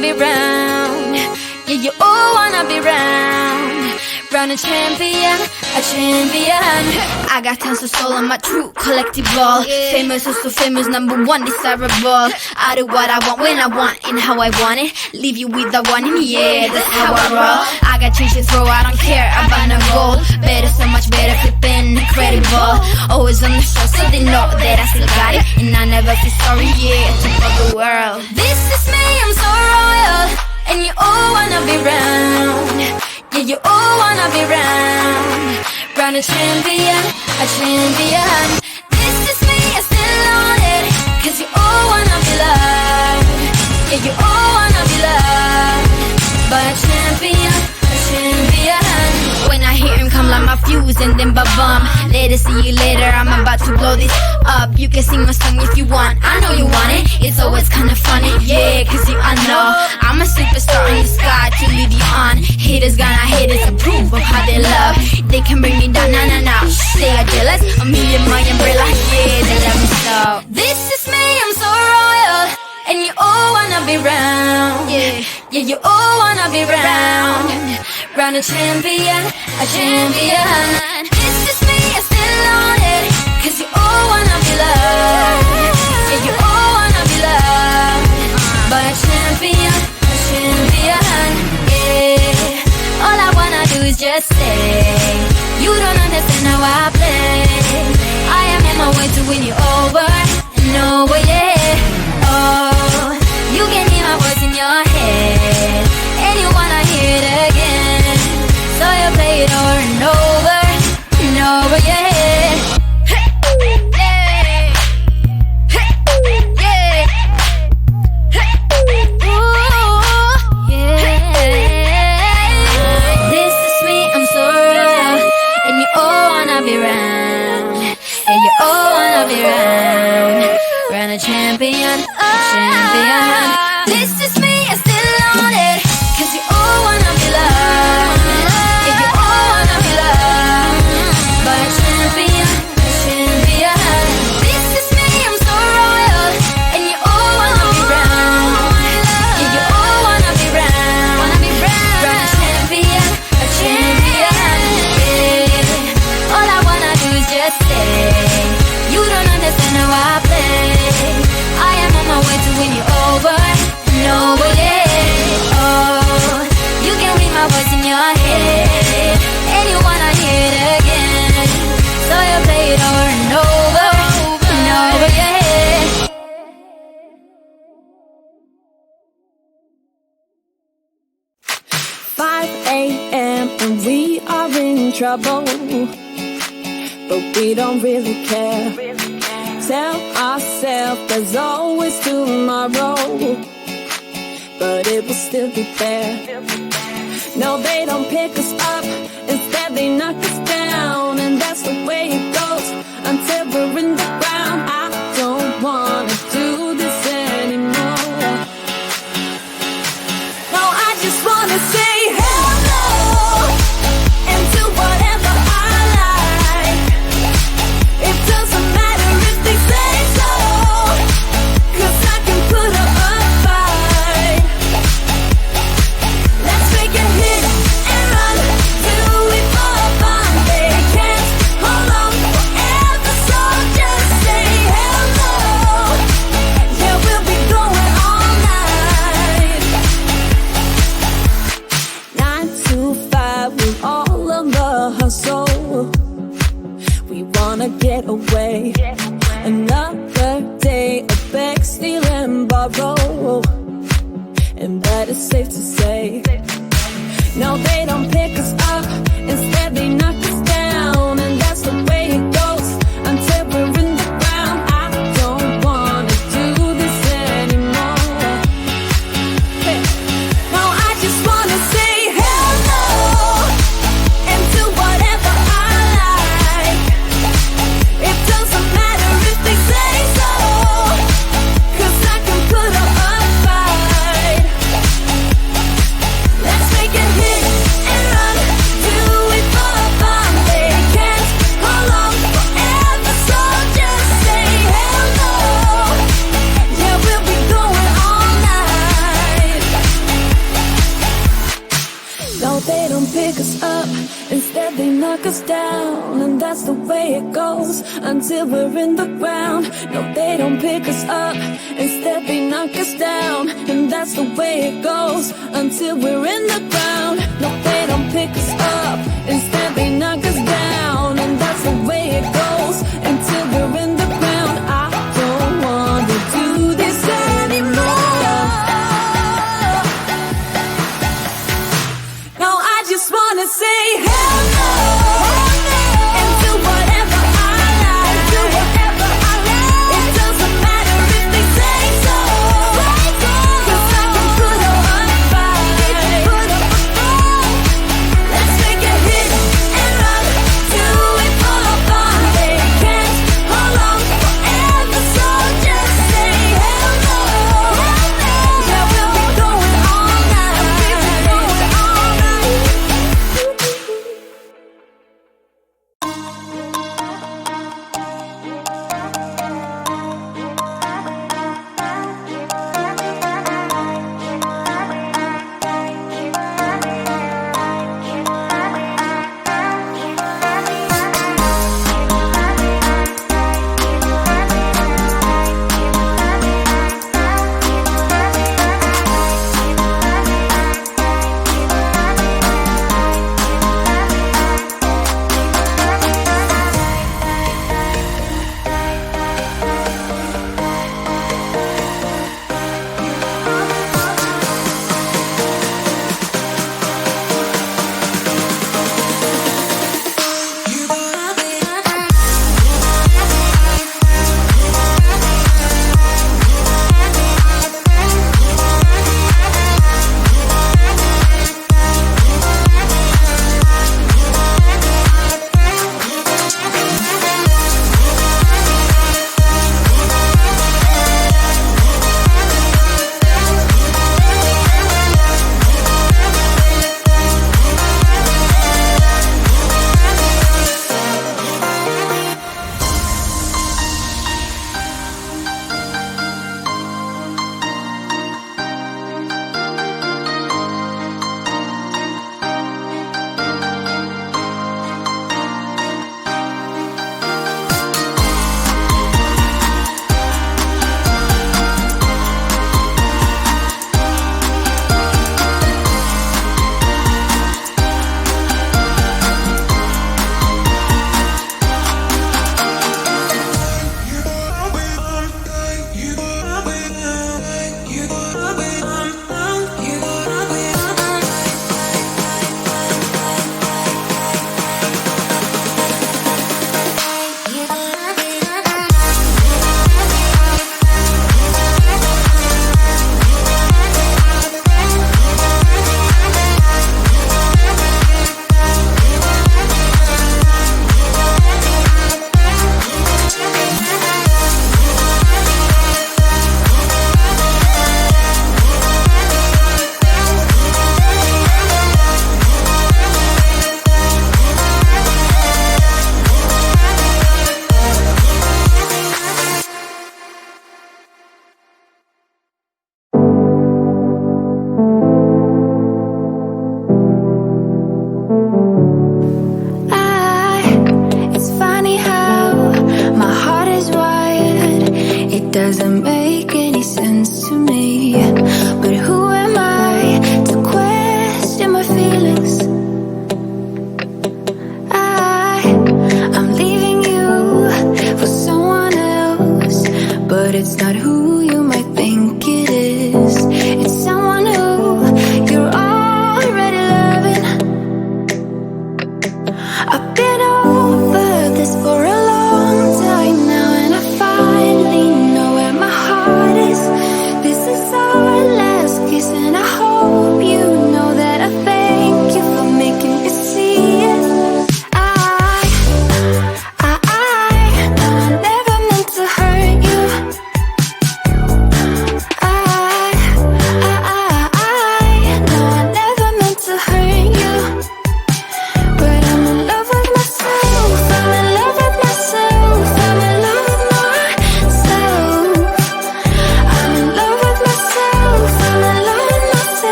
be round. Yeah, you all wanna be round. Round a champion, a champion. I got tons of soul on my true collectible. Famous, also famous, number one desirable. I do what I want when I want and how I want it. Leave you with the one and yeah, that's how I roll. I got change to throw, I don't care about no gold. Better, so much better, flipping incredible. Always on the show so they know that I still got it. And I never feel sorry, yeah, to fuck the world. This is me, I'm so royal. And you all wanna be round. Yeah, you all wanna be round. Round a champion, a champion. This is me, I still on it. Cause you all wanna be loved. Yeah, you all wanna be loved. But a champion, a champion. When I hear him come like my fuse and then ba-bum. Later, see you later, I'm about to blow this up. You can sing my song if you want, I know you want it. It's always kinda funny, yeah, cause I know I'm a superstar in the sky to lead you on. Haters gonna hate us, approve of how they love. They can bring me down, nah. They are jealous, a million my umbrella, yeah, they love me so. This is me, I'm so royal. And you all wanna be round. Yeah, you all wanna be round. Round a champion, a champion. This is me, I still on it. Cause you all wanna be loved. Yeah, you all wanna be loved. But a champion, yeah. All I wanna do is just stay. You don't understand how I play. I am on my way to win you over. No way, yeah. Oh, you can hear my voice in your head. And you wanna hear it again. So you play it over and over and over, yeah. Champion, champion. This is me, I still on it. Cause you all wanna be loved. Yeah, you all wanna be loved. But a champion, champion. This is me, I'm so royal. And you all wanna be round. Yeah, you all wanna be round. But a champion, yeah. All I wanna do is just stay. You don't understand how I play. I am on my way to win you over. No way, yeah. Oh, you can read my voice in your head. And you wanna hear it again. So you play it over and over and over, yeah. 5 a.m. and we are in trouble, but we don't really care. Tell ourselves there's always tomorrow, but it will still be there. No, they don't pick us up, instead they knock us down. And that's the way it goes until we're in the ground. I don't wanna do this anymore. No, I just wanna say hello and do whatever I like. It doesn't matter if they say so, 'cause I can put up a fight. Let's make a hit and run till we fall apart. They can't hold on forever, so just say hello. Yeah, we'll be going all night. 9 to 5, we're all on the hustle. We wanna get away. Another day of beg, steal and borrow, and that is safe to say. No, they don't pick us up, instead they knock us down. And that's the way it goes until we're in the ground. I don't wanna do this anymore. Hey. No, I just wanna say hello and do whatever I like. It doesn't matter if they say so, 'cause I can put up a fight. Let's make a hit and run they don't pick us up. Instead they knock us down, and that's the way it goes until we're in the ground. No, they don't pick us up. Instead they knock us down, and that's the way it goes until we're in the ground. No, they don't pick us up. Instead they knock us down, and that's the way it goes until we're in the ground. I don't wanna do this anymore. No, I just wanna say hello and do whatever I like. Do whatever I like. It doesn't matter if they say so. 'Cause I can put up a fight. Let's make a hit and run. Do it for fun. They can't hold on forever, so just say hello. Yeah, we'll be going all night. We'll be going all night. Doesn't make any sense to me. But who am I to question my feelings? I'm leaving you for someone else, but it's not